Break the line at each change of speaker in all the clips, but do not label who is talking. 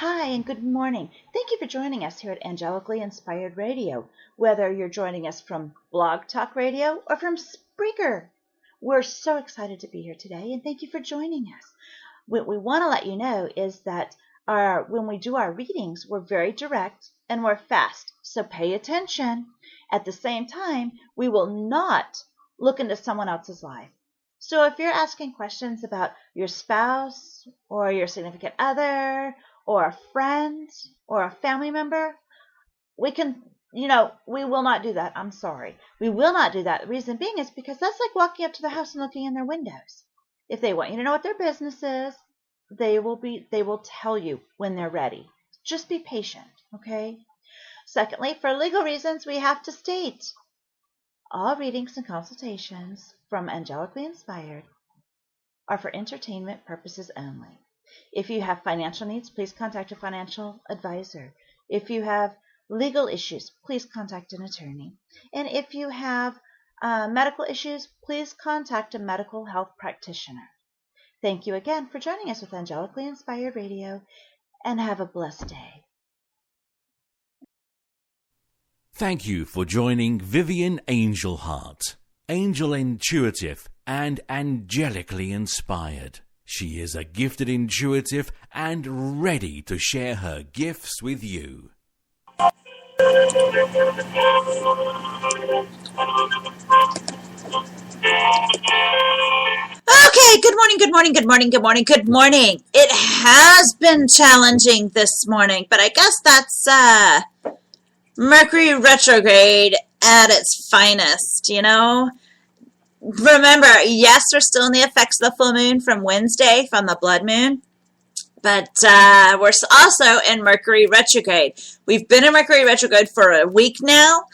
Hi, and good morning. Thank you for joining us here at Angelically Inspired Radio, whether you're joining us from Blog Talk Radio or from Spreaker. We're so excited to be here today, and thank you for joining us. What we want to let you know is that when we do our readings, we're very direct and we're fast, so pay attention. At the same time, we will not look into someone else's life. So if you're asking questions about your spouse or your significant other or a friend or a family member, we will not do that. I'm sorry. We will not do that. The reason being is because that's like walking up to the house and looking in their windows. If they want you to know what their business is, they will tell you when they're ready. Just be patient, okay? Secondly, for legal reasons, we have to state all readings and consultations from Angelically Inspired are for entertainment purposes only. If you have financial needs, please contact a financial advisor. If you have legal issues, please contact an attorney. And if you have medical issues, please contact a medical health practitioner. Thank you again for joining us with Angelically Inspired Radio, and have a blessed day.
Thank you for joining Vivian Angelheart, Angel Intuitive and Angelically Inspired. She is a gifted intuitive and ready to share her gifts with you.
Okay, good morning. It has been challenging this morning, but I guess that's Mercury retrograde at its finest, Remember, yes, we're still in the effects of the full moon from Wednesday, from the blood moon, but we're also in Mercury retrograde. We've been in Mercury retrograde for a week now.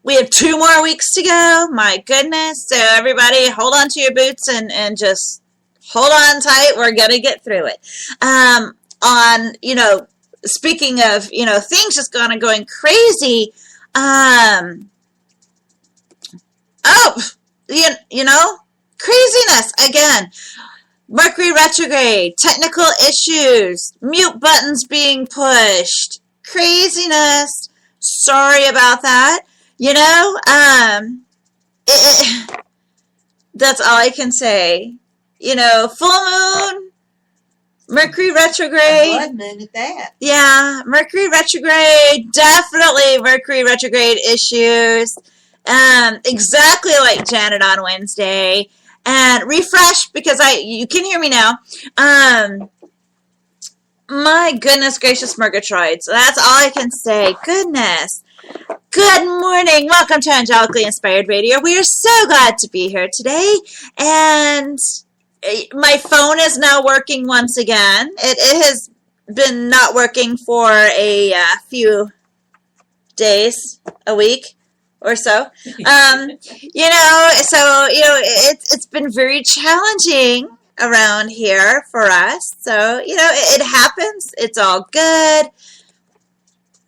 We have 2 more weeks to go. My goodness. So everybody hold on to your boots and just hold on tight. We're going to get through it. Speaking of, things just going crazy. Craziness again. Mercury retrograde, technical issues, mute buttons being pushed, craziness. Sorry about that. That's all I can say. Full moon, Mercury retrograde.
Blood moon at that.
Yeah, Mercury retrograde, definitely Mercury retrograde issues. Exactly like Janet on Wednesday. And refresh, because you can hear me now. My goodness gracious, Murgatroyd. So that's all I can say. Goodness. Good morning. Welcome to Angelically Inspired Radio. We are so glad to be here today. And my phone is now working once again. It has been not working for a few days, a week or so. It's been very challenging around here for us. So, it happens. It's all good.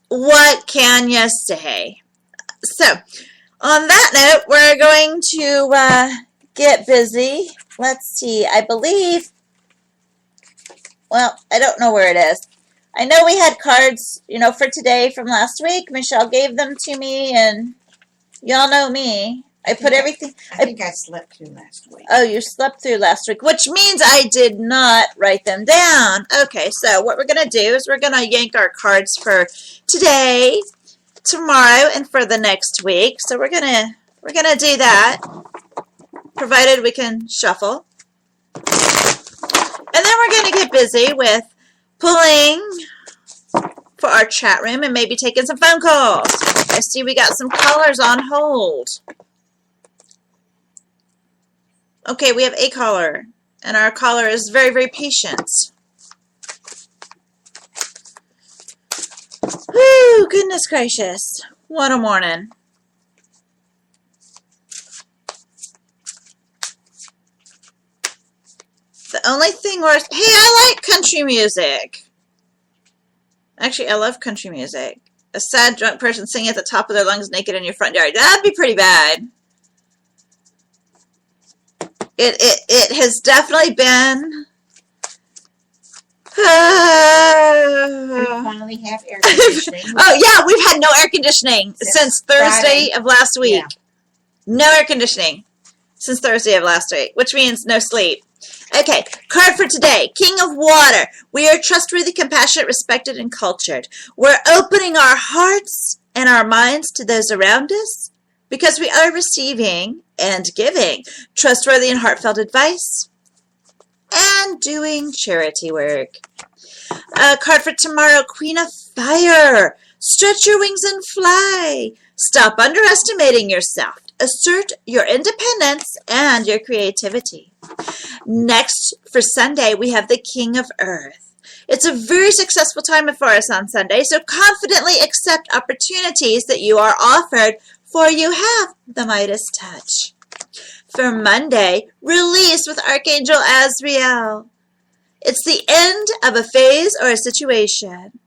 What can you say? So, on that note, we're going to get busy. Let's see. I believe, I don't know where it is. I know we had cards, for today from last week. Michelle gave them to me, and y'all know me. I think
I slept through last week.
Oh, you slept through last week, which means I did not write them down. Okay, so what we're going to do is we're going to yank our cards for today, tomorrow, and for the next week. So we're going to do that, provided we can shuffle. And then we're going to get busy with pulling for our chat room and maybe taking some phone calls. I see we got some callers on hold. Okay, we have a caller, and our caller is very, very patient. Whew, goodness gracious. What a morning. The only thing worse, hey, I like country music. Actually, I love country music. A sad drunk person singing at the top of their lungs naked in your front yard. That'd be pretty bad. It has definitely been
We finally have air conditioning.
Oh, yeah, we've had no air conditioning since Thursday of last week.
Yeah.
No air conditioning since Thursday of last week, which means no sleep. Okay, card for today, King of Water. We are trustworthy, compassionate, respected, and cultured. We're opening our hearts and our minds to those around us because we are receiving and giving trustworthy and heartfelt advice and doing charity work. Card for tomorrow, Queen of Fire. Stretch your wings and fly. Stop underestimating yourself. Assert your independence and your creativity. Next, for Sunday, we have the King of Earth. It's a very successful time for us on Sunday, so confidently accept opportunities that you are offered, for you have the Midas touch. For Monday, release with Archangel Azrael. It's the end of a phase or a situation.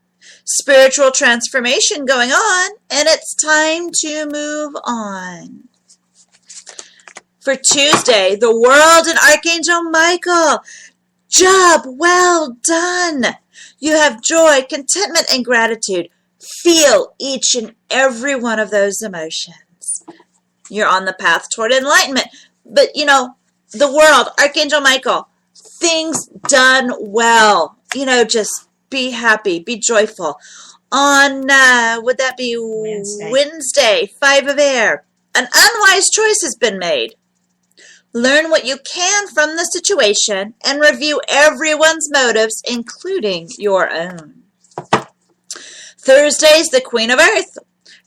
Spiritual transformation going on, and it's time to move on. For Tuesday, the world and Archangel Michael. Job well done. You have joy, contentment, and gratitude. Feel each and every one of those emotions. You're on the path toward enlightenment. But, the world, Archangel Michael, things done well. Just be happy, be joyful. On, would that be Wednesday, 5 of air. An unwise choice has been made. Learn what you can from the situation and review everyone's motives, including your own. Thursday's the Queen of Earth.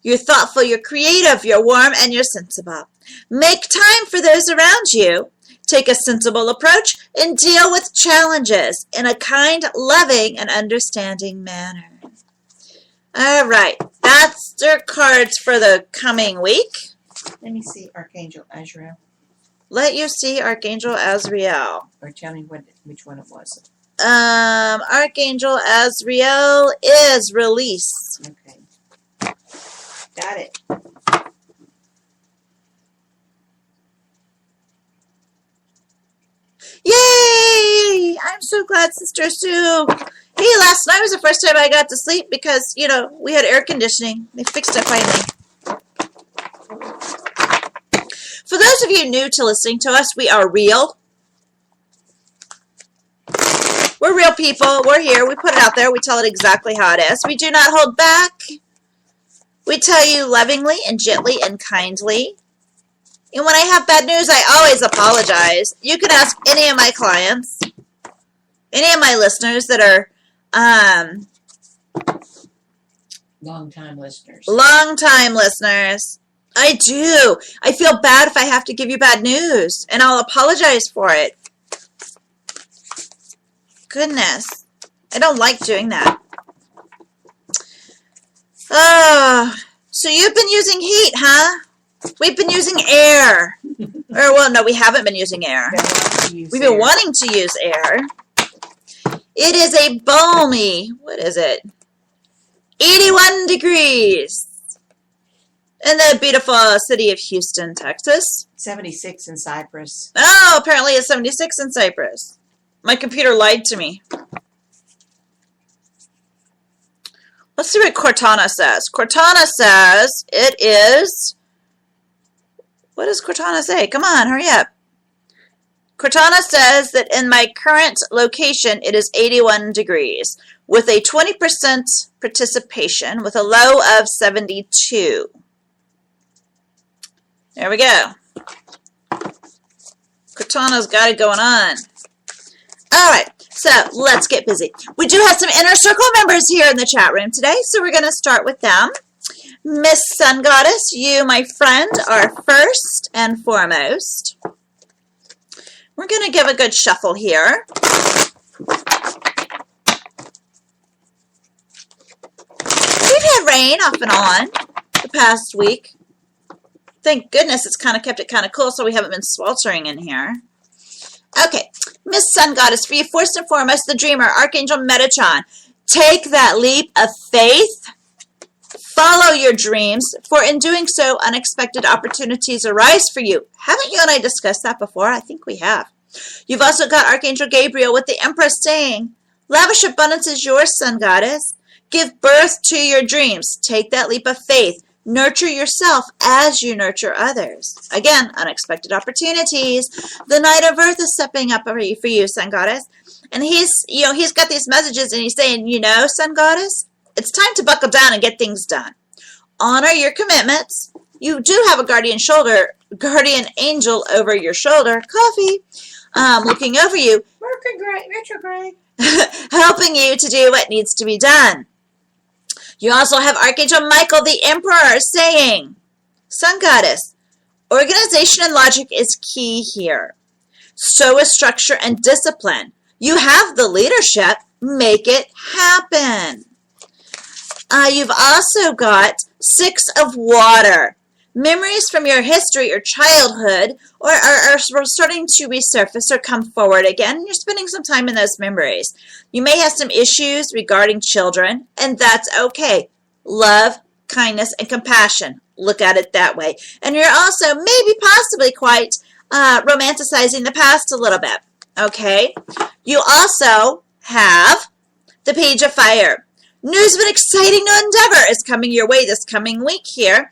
You're thoughtful, you're creative, you're warm, and you're sensible. Make time for those around you. Take a sensible approach and deal with challenges in a kind, loving, and understanding manner. All right, that's their cards for the coming week.
Let me see Archangel Azrael.
Let you see Archangel Azrael.
Or tell me which one it was.
Archangel Azrael is release.
Okay. Got it.
Yay! I'm so glad, Sister Sue. Hey, last night was the first time I got to sleep because, we had air conditioning. They fixed it finally. For those of you new to listening to us, we are real. We're real people. We're here. We put it out there. We tell it exactly how it is. We do not hold back. We tell you lovingly and gently and kindly. And when I have bad news, I always apologize. You can ask any of my clients, any of my listeners that are
Long-time listeners.
Long-time listeners. I do. I feel bad if I have to give you bad news, and I'll apologize for it. Goodness. I don't like doing that. Oh, so you've been using heat, huh? We've been using air. No, we haven't been using air. We've been wanting to use air. It is a balmy, what is it? 81 degrees. In the beautiful city of Houston, Texas.
76 in Cyprus.
Oh, apparently it's 76 in Cyprus. My computer lied to me. Let's see what Cortana says. Cortana says it is... What does Cortana say? Come on, hurry up. Cortana says that in my current location, it is 81 degrees with a 20% participation with a low of 72. There we go. Cortana's got it going on. All right, so let's get busy. We do have some Inner Circle members here in the chat room today, so we're going to start with them. Miss Sun Goddess, you, my friend, are first and foremost. We're going to give a good shuffle here. We've had rain off and on the past week. Thank goodness it's kind of kept it kind of cool, so we haven't been sweltering in here. Okay, Miss Sun Goddess, for you, first and foremost, the Dreamer, Archangel Metatron. Take that leap of faith. Follow your dreams, for in doing so, unexpected opportunities arise for you. Haven't you and I discussed that before? I think we have. You've also got Archangel Gabriel with the Empress saying, Lavish abundance is yours, Sun Goddess. Give birth to your dreams. Take that leap of faith. Nurture yourself as you nurture others. Again, unexpected opportunities. The Knight of Earth is stepping up for you, Sun Goddess. And he's got these messages and he's saying, Sun Goddess, it's time to buckle down and get things done. Honor your commitments. You do have a guardian angel over your shoulder, Coffee, looking over you.
Retrograde.
Helping you to do what needs to be done. You also have Archangel Michael, the Emperor, saying, Sun Goddess, organization and logic is key here. So is structure and discipline. You have the leadership. Make it happen. You've also got Six of Water. Memories from your history or childhood are starting to resurface or come forward again. You're spending some time in those memories. You may have some issues regarding children, and that's okay. Love, kindness, and compassion. Look at it that way. And you're also maybe possibly quite romanticizing the past a little bit. Okay? You also have the Page of Fire. News of an exciting new endeavor is coming your way this coming week here.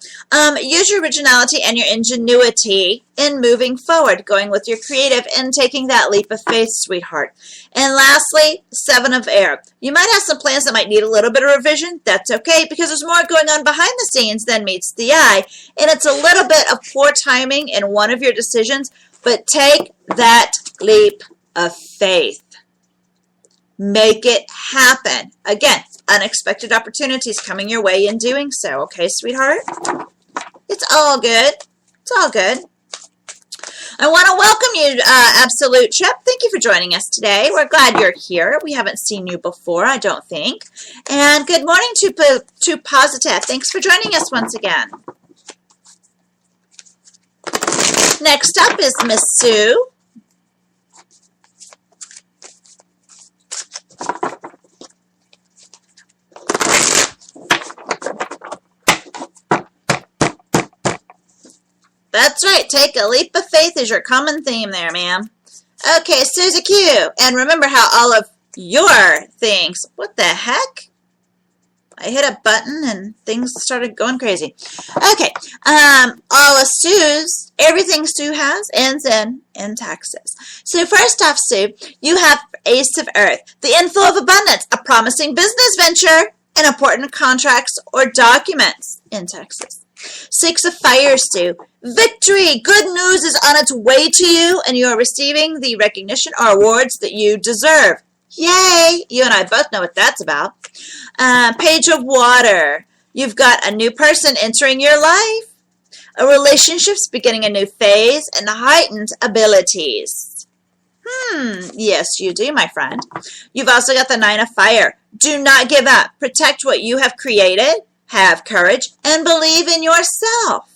Use your originality and your ingenuity in moving forward, going with your creative and taking that leap of faith, sweetheart. And lastly, Seven of Air. You might have some plans that might need a little bit of revision. That's okay, because there's more going on behind the scenes than meets the eye. And it's a little bit of poor timing in one of your decisions, but take that leap of faith. Make it happen. Again, unexpected opportunities coming your way in doing so. Okay, sweetheart? It's all good. It's all good. I want to welcome you, Absolute Trip. Thank you for joining us today. We're glad you're here. We haven't seen you before, I don't think. And good morning to Positive. Thanks for joining us once again. Next up is Miss Sue. That's right. Take a leap of faith is your common theme there, ma'am. Okay, Susie Q. And remember how all of your things... What the heck? I hit a button and things started going crazy. Okay. All of Sue's, everything Sue has ends in taxes. So first off, Sue, you have Ace of Earth, the inflow of abundance, a promising business venture, and important contracts or documents in Texas. Six of Fire, Sue. Victory! Good news is on its way to you, and you are receiving the recognition or awards that you deserve. Yay! You and I both know what that's about. Page of Water. You've got a new person entering your life. A relationship's beginning a new phase and heightened abilities. Yes, you do, my friend. You've also got the Nine of Fire. Do not give up. Protect what you have created. Have courage and believe in yourself.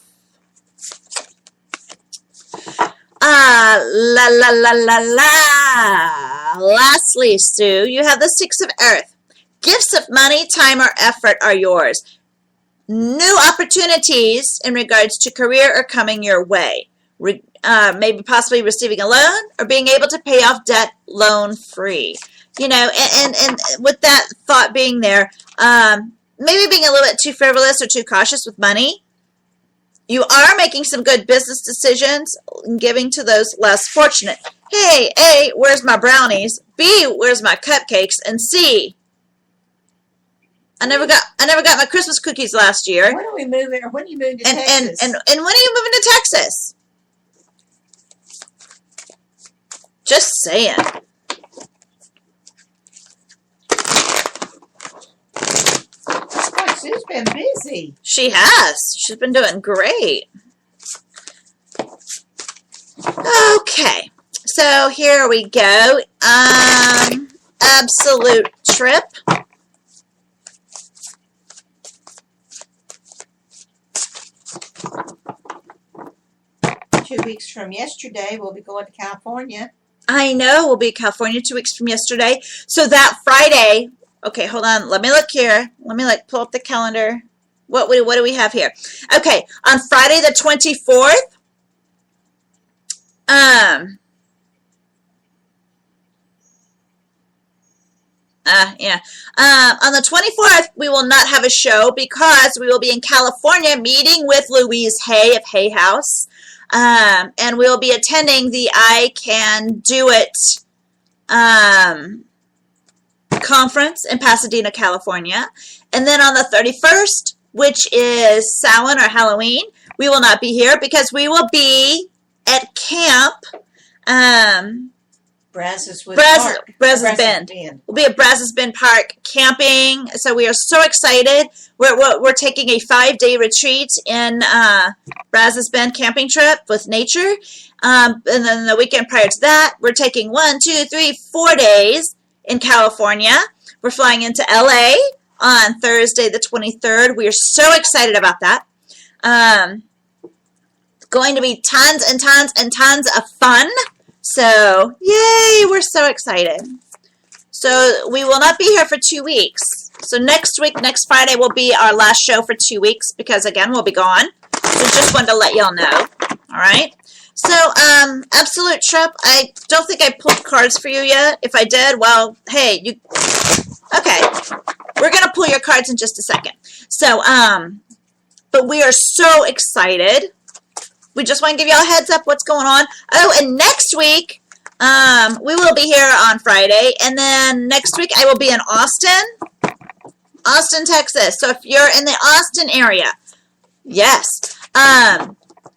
La la la la la. Lastly, Sue, you have the Six of Earth. Gifts of money, time, or effort are yours. New opportunities in regards to career are coming your way. Maybe possibly receiving a loan or being able to pay off debt loan-free. And with that thought being there, maybe being a little bit too frivolous or too cautious with money. You are making some good business decisions and giving to those less fortunate. Hey, A, where's my brownies? B, where's my cupcakes? And C, I never got my Christmas cookies last year.
When are we moving? Or when are you moving to
Texas? And when are you moving to Texas? Just saying.
Sue's been busy.
She has. She's been doing great. Okay. So here we go. Absolute Trip.
Two weeks from yesterday, we'll be going to California.
I know. We'll be in California 2 weeks from yesterday. So that Friday... Okay, hold on. Let me look here. Let me pull up the calendar. What do we have here? Okay, on Friday the 24th, Yeah. On the 24th, we will not have a show because we will be in California meeting with Louise Hay of Hay House. And we'll be attending the I Can Do It conference in Pasadena, California. And then on the 31st, which is Samhain or Halloween, we will not be here because we will be at camp.
Brazos
Bend. We'll be at Brazos Bend Park camping. So we are so excited. We're taking a 5-day retreat in Brazos Bend camping trip with nature. And then the weekend prior to that, we're taking 4 days in California. We're flying into LA on Thursday the 23rd. We are so excited about that. Going to be tons and tons and tons of fun. So, yay, we're so excited. So, we will not be here for 2 weeks. So, next week, next Friday, will be our last show for 2 weeks because, again, we'll be gone. So, just wanted to let y'all know. All right? So, Absolute Trip, I don't think I pulled cards for you yet. If I did, well, hey, you... Okay. We're going to pull your cards in just a second. So, but we are so excited. We just want to give you all a heads up what's going on. Oh, and next week, we will be here on Friday. And then next week, I will be in Austin, Texas. So if you're in the Austin area, yes.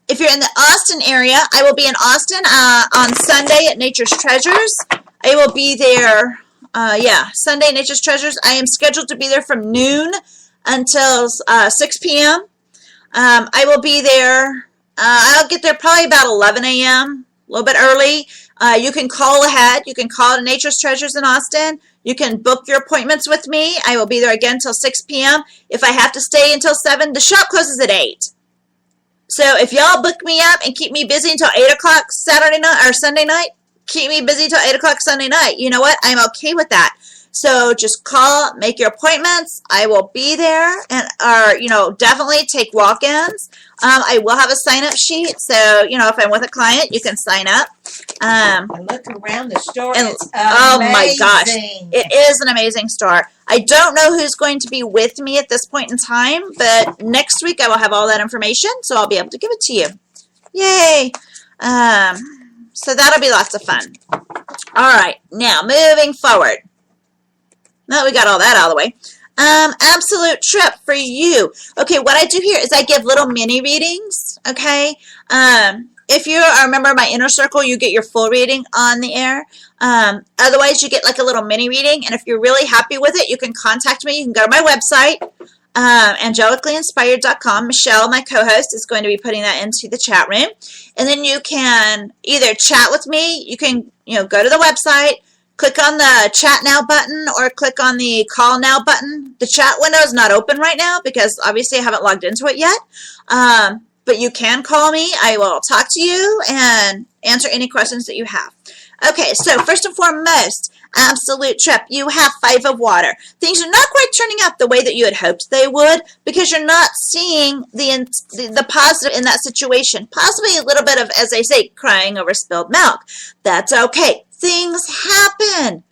If you're in the Austin area, I will be in Austin on Sunday at Nature's Treasures. I will be there, Sunday at Nature's Treasures. I am scheduled to be there from noon until 6 p.m. I will be there. I'll get there probably about 11 a.m., a little bit early. You can call ahead. You can call to Nature's Treasures in Austin. You can book your appointments with me. I will be there again until 6 p.m. If I have to stay until 7, the shop closes at 8. So if y'all book me up and keep me busy until 8 o'clock Saturday night or Sunday night, keep me busy till 8 o'clock Sunday night. You know what? I'm okay with that. So just call, make your appointments. I will be there, and definitely take walk-ins. I will have a sign-up sheet, so if I'm with a client, you can sign up.
I'm looking around the store. It's amazing.
Oh my gosh, it is an amazing store. I don't know who's going to be with me at this point in time, but next week I will have all that information, so I'll be able to give it to you. Yay! So that'll be lots of fun. All right, now moving forward. Now that we got all that out of the way. Absolute Trip for you. Okay, what I do here is I give little mini readings, okay? If you are a member of my inner circle, you get your full reading on the air. Otherwise, you get like a little mini reading, and if you're really happy with it, you can contact me. You can go to my website, angelicallyinspired.com. Michelle, my co-host, is going to be putting that into the chat room. And then you can either chat with me, you can go to the website, click on the chat now button or click on the call now button. The chat window is not open right now because obviously I haven't logged into it yet. But you can call me. I will talk to you and answer any questions that you have. Okay, so first and foremost, Absolute Trip, you have 5 of water. Things are not quite turning out the way that you had hoped they would because you're not seeing the positive in that situation. Possibly a little bit of, as I say, crying over spilled milk. That's okay. Things happen.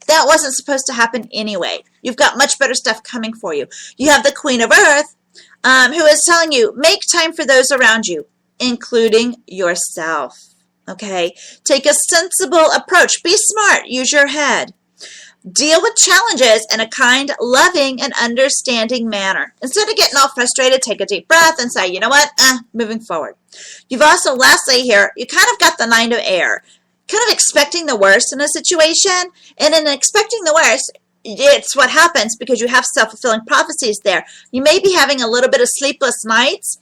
That wasn't supposed to happen anyway. You've got much better stuff coming for you. You have the Queen of Earth, who is telling you, make time for those around you, including yourself. Okay? Take a sensible approach. Be smart. Use your head. Deal with challenges in a kind, loving, and understanding manner. Instead of getting all frustrated, take a deep breath and say, you know what? Moving forward. You've also, lastly here, you kind of got the 9 of air. Kind of expecting the worst in a situation, and in expecting the worst, it's what happens because you have self-fulfilling prophecies there. You may be having a little bit of sleepless nights,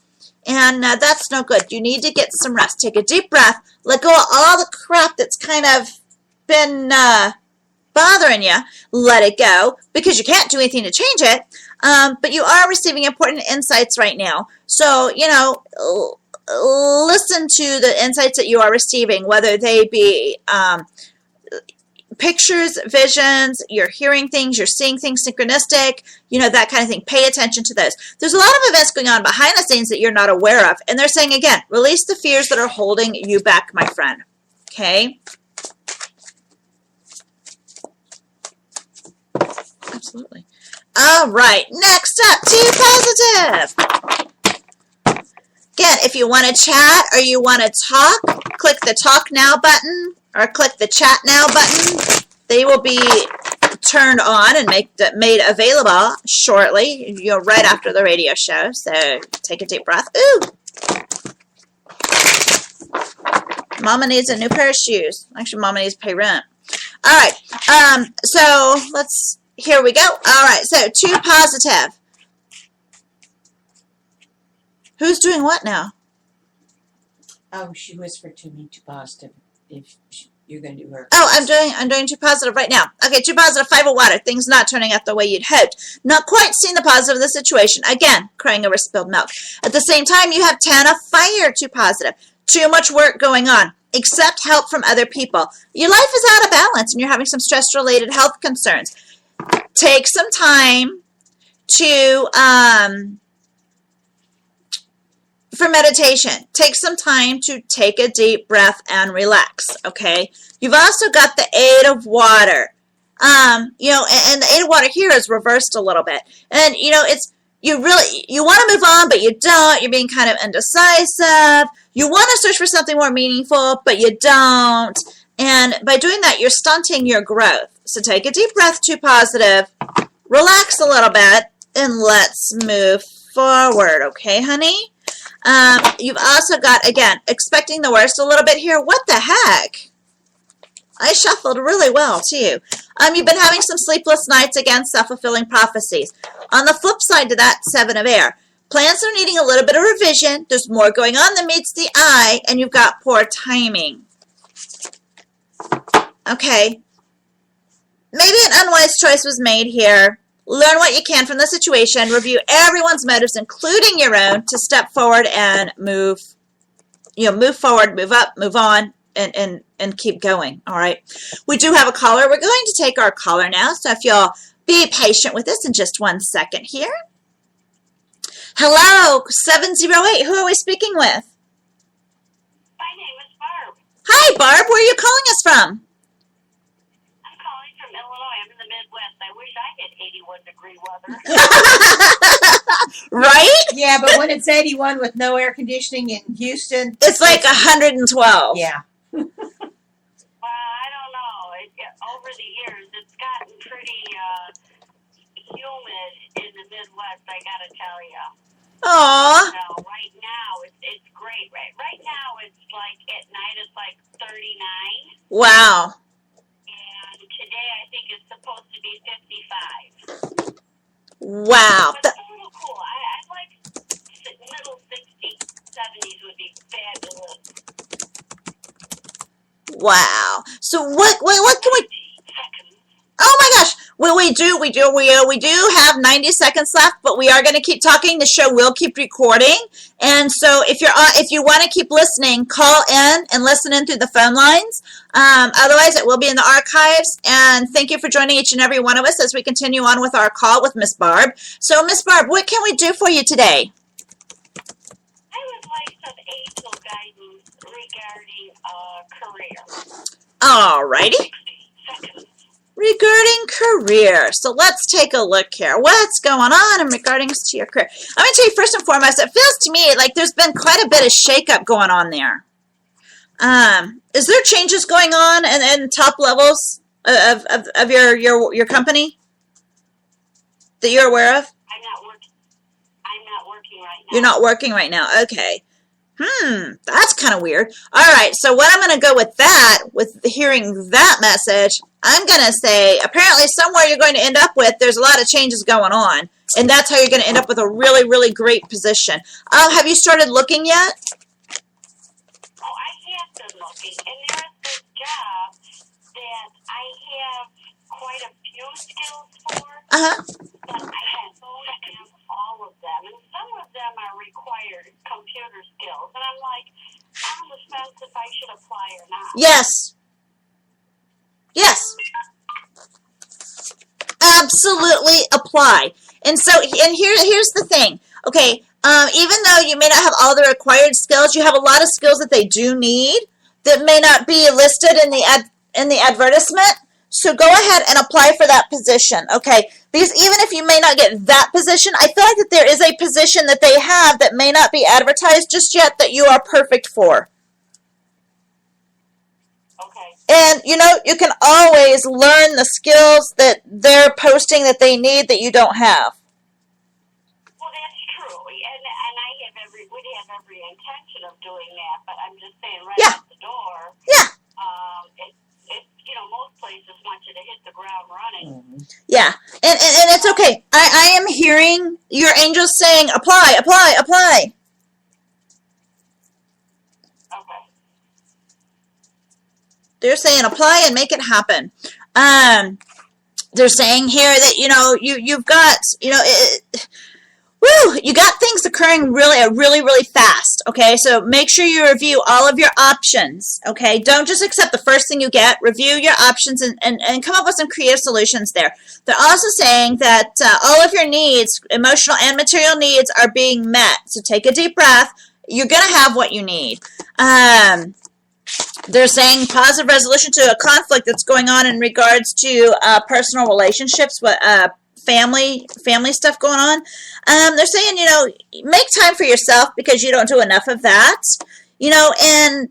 and that's no good. You need to get some rest. Take a deep breath, let go of all the crap that's kind of been bothering you. Let it go because you can't do anything to change it, but you are receiving important insights right now. So, listen to the insights that you are receiving, whether they be pictures, visions, you're hearing things, you're seeing things synchronistic, that kind of thing. Pay attention to those. There's a lot of events going on behind the scenes that you're not aware of. And they're saying, again, release the fears that are holding you back, my friend. Okay? Absolutely. All right. Next up, T positive. Again, if you want to chat or you want to talk, click the Talk Now button or click the Chat Now button. They will be turned on and made available shortly, right after the radio show. So take a deep breath. Ooh. Mama needs a new pair of shoes. Actually, Mama needs to pay rent. All right. So here we go. All right. So T positive. Who's doing what now?
Oh, she whispered to me, T positive. If you're going to do her.
Oh, I'm doing T positive right now. Okay, T positive, 5 of water. Things not turning out the way you'd hoped. Not quite seeing the positive of the situation. Again, crying over spilled milk. At the same time, you have 10 of fire, T positive. Too much work going on. Accept help from other people. Your life is out of balance and you're having some stress-related health concerns. Take some time for meditation. Take some time to take a deep breath and relax, okay? You've also got the 8 of water. And the 8 of water here is reversed a little bit. And, you want to move on, but you don't. You're being kind of indecisive. You want to search for something more meaningful, but you don't. And by doing that, you're stunting your growth. So take a deep breath, T positive. Relax a little bit, and let's move forward, okay, honey? You've also got, again, expecting the worst a little bit here. What the heck? I shuffled really well, too. You've been having some sleepless nights, again, self-fulfilling prophecies. On the flip side to that, 7 of air. Plans are needing a little bit of revision. There's more going on than meets the eye, and you've got poor timing. Okay. Maybe an unwise choice was made here. Learn what you can from the situation. Review everyone's motives, including your own, to step forward and move forward, move up, move on, and keep going, all right? We do have a caller. We're going to take our caller now, so if you'll be patient with us in just 1 second here. Hello, 708. Who are we speaking with?
My name is Barb.
Hi, Barb. Where are you calling us from?
I'm calling from Illinois. I'm in the Midwest. I wish I had 81-degree weather.
Right?
Yeah, but when it's 81 with no air conditioning in Houston,
It's like 112.
yeah.
Well, I don't know. Over the years, it's gotten pretty humid in the Midwest, I got to tell you.
Aw.
So right now, it's great. Right now, it's like at night, it's like 39.
Wow.
And today, I think it's supposed to be 55.
Wow.
But it's a little cool. I like middle 60s, 70s would be fabulous.
Wow. So what can we...
Seconds.
Oh my gosh. Well, we do have 90 seconds left, but we are going to keep talking. The show will keep recording. And so if you want to keep listening, call in and listen in through the phone lines. Otherwise, it will be in the archives. And thank you for joining each and every one of us as we continue on with our call with Miss Barb. So, Miss Barb, what can we do for you today?
I would like some angel guidance regarding career.
All righty.
60 seconds.
Regarding career. So let's take a look here. What's going on in regarding to your career? I'm going to tell you first and foremost, it feels to me like there's been quite a bit of shakeup going on there. Is there changes going on in top levels of your company that you're aware of?
I'm not working right now.
You're not working right now. Okay. That's kind of weird. All right, so what I'm going to go with that, with hearing that message, I'm going to say apparently somewhere you're going to end up with, there's a lot of changes going on, and that's how you're going to end up with a really, really great position. Have you started looking yet?
Oh, I have been looking, and there's this job that I have quite a few skills for,
Uh-huh.
but I have all of them, and some of them are required computer skills, and I'm like, I'm on the fence if I should apply or not.
Yes. Yes. Absolutely apply. And so, and here's the thing. Okay, even though you may not have all the required skills, you have a lot of skills that they do need that may not be listed in the advertisement. So go ahead and apply for that position, okay? Because even if you may not get that position, I feel like that there is a position that they have that may not be advertised just yet that you are perfect for.
Okay.
And, you can always learn the skills that they're posting that they need that you don't have.
Well, that's true, and we'd have every intention of doing that, but I'm just saying out the door.
Yeah.
Most places want you to hit the ground running.
Mm-hmm.
Yeah, and it's okay. I am hearing your angels saying, apply, apply, apply.
Okay.
They're saying apply and make it happen. They're saying here that, you've got, you got things occurring really fast, okay? So make sure you review all of your options, okay? Don't just accept the first thing you get. Review your options and come up with some creative solutions there. They're also saying that all of your needs, emotional and material needs, are being met. So take a deep breath. You're going to have what you need. They're saying positive resolution to a conflict that's going on in regards to personal relationships, family stuff going on. They're saying, make time for yourself because you don't do enough of that, and,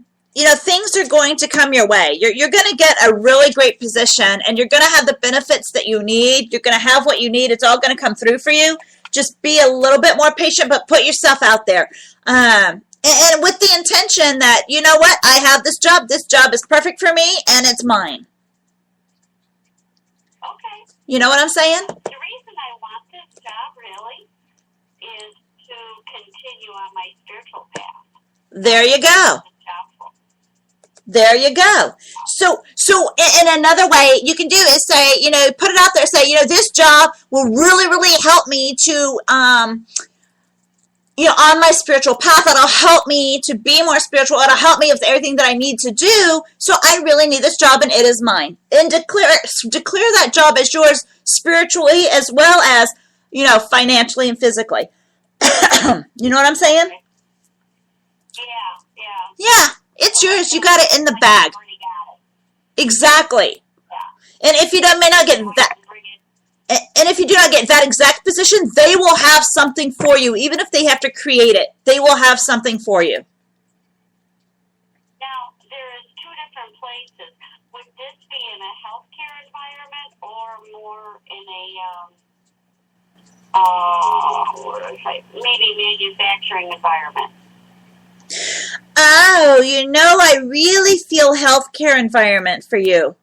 things are going to come your way. You're going to get a really great position and you're going to have the benefits that you need. You're going to have what you need. It's all going to come through for you. Just be a little bit more patient, but put yourself out there. And with the intention that, you know what, I have this job is perfect for me and it's mine.
Okay.
You know what I'm saying?
The reason I want this job really is to continue on my spiritual path.
There you go. There you go. So in another way you can do is say, put it out there, say, this job will really help me to, on my spiritual path. It'll help me to be more spiritual. It'll help me with everything that I need to do. So I really need this job and it is mine. And declare that job as yours spiritually as well as, financially and physically. You know what I'm saying? Yeah, it's yours. You got it in the bag. Exactly. And if you may not get that, and if you do not get that exact position, they will have something for you. Even if they have to create it, they will have something for you.
Now, there's two different places. Would this be in a healthcare environment or more in a, maybe manufacturing environment?
Oh, I really feel healthcare environment for you.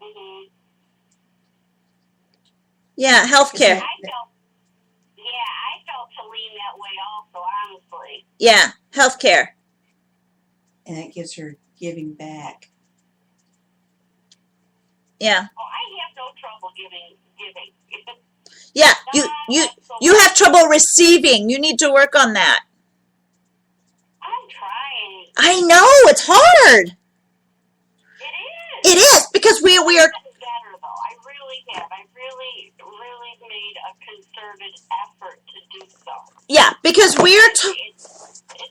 Mm-hmm.
Yeah, healthcare.
I felt to lean that way also, honestly.
Yeah, healthcare.
And that gives her giving back.
Yeah.
Oh, I have no trouble giving.
Yeah, you have trouble receiving. You need to work on that.
I'm trying.
I know, it's hard. It is because we are.
Better though. I really have. I really made a concerted effort to do so.
Yeah, because
It's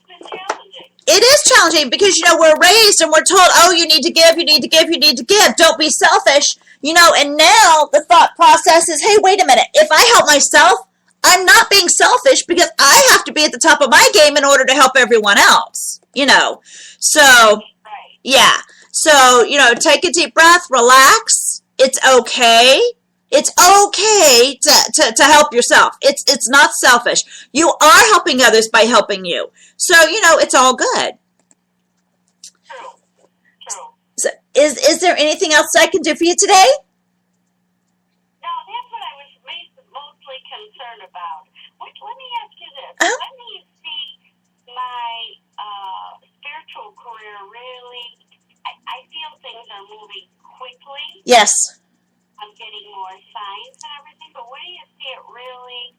been challenging.
It is challenging because, we're raised and we're told, oh, you need to give, you need to give, you need to give. Don't be selfish, and now the thought process is, hey, wait a minute. If I help myself, I'm not being selfish because I have to be at the top of my game in order to help everyone else, So,
Right.
yeah. So, take a deep breath, relax. It's okay. It's okay to help yourself. It's not selfish. You are helping others by helping you. So, it's all good.
True.
So is there anything else I can do for you today?
No, that's what I was mostly concerned about. Let me ask you this.
Uh-huh.
Let me see my spiritual career really. I feel things are moving quickly.
Yes.
I'm getting more signs and everything, but when do you see it really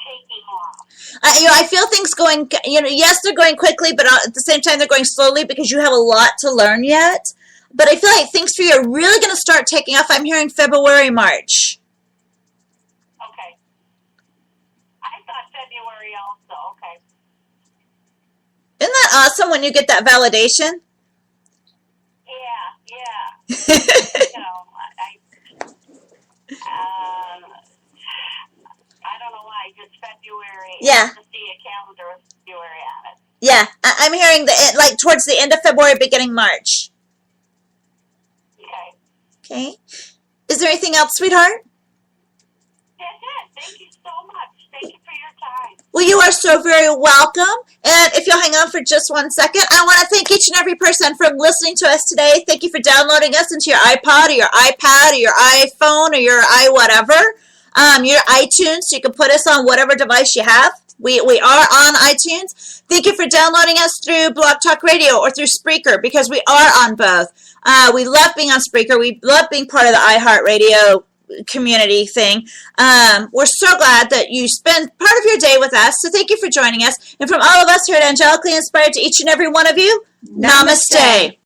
taking off?
I feel things going, yes, they're going quickly, but at the same time, they're going slowly because you have a lot to learn yet. But I feel like things for you are really going to start taking off. I'm hearing February, March.
Okay. I thought February also. Okay.
Isn't that awesome when you get that validation? I'm hearing like towards the end of February, beginning March.
Okay.
Okay. Is there anything else, sweetheart?
That's it. Thank you so much. Thank you for your time.
Well, you are so very welcome. And if you'll hang on for just 1 second, I want to thank each and every person for listening to us today. Thank you for downloading us into your iPod or your iPad or your iPhone or your whatever, your iTunes, so you can put us on whatever device you have. We are on iTunes. Thank you for downloading us through Blog Talk Radio or through Spreaker, because we are on both. We love being on Spreaker. We love being part of the iHeartRadio community thing. We're so glad that you spend part of your day with us. So thank you for joining us. And from all of us here at Angelically Inspired, to each and every one of you, namaste.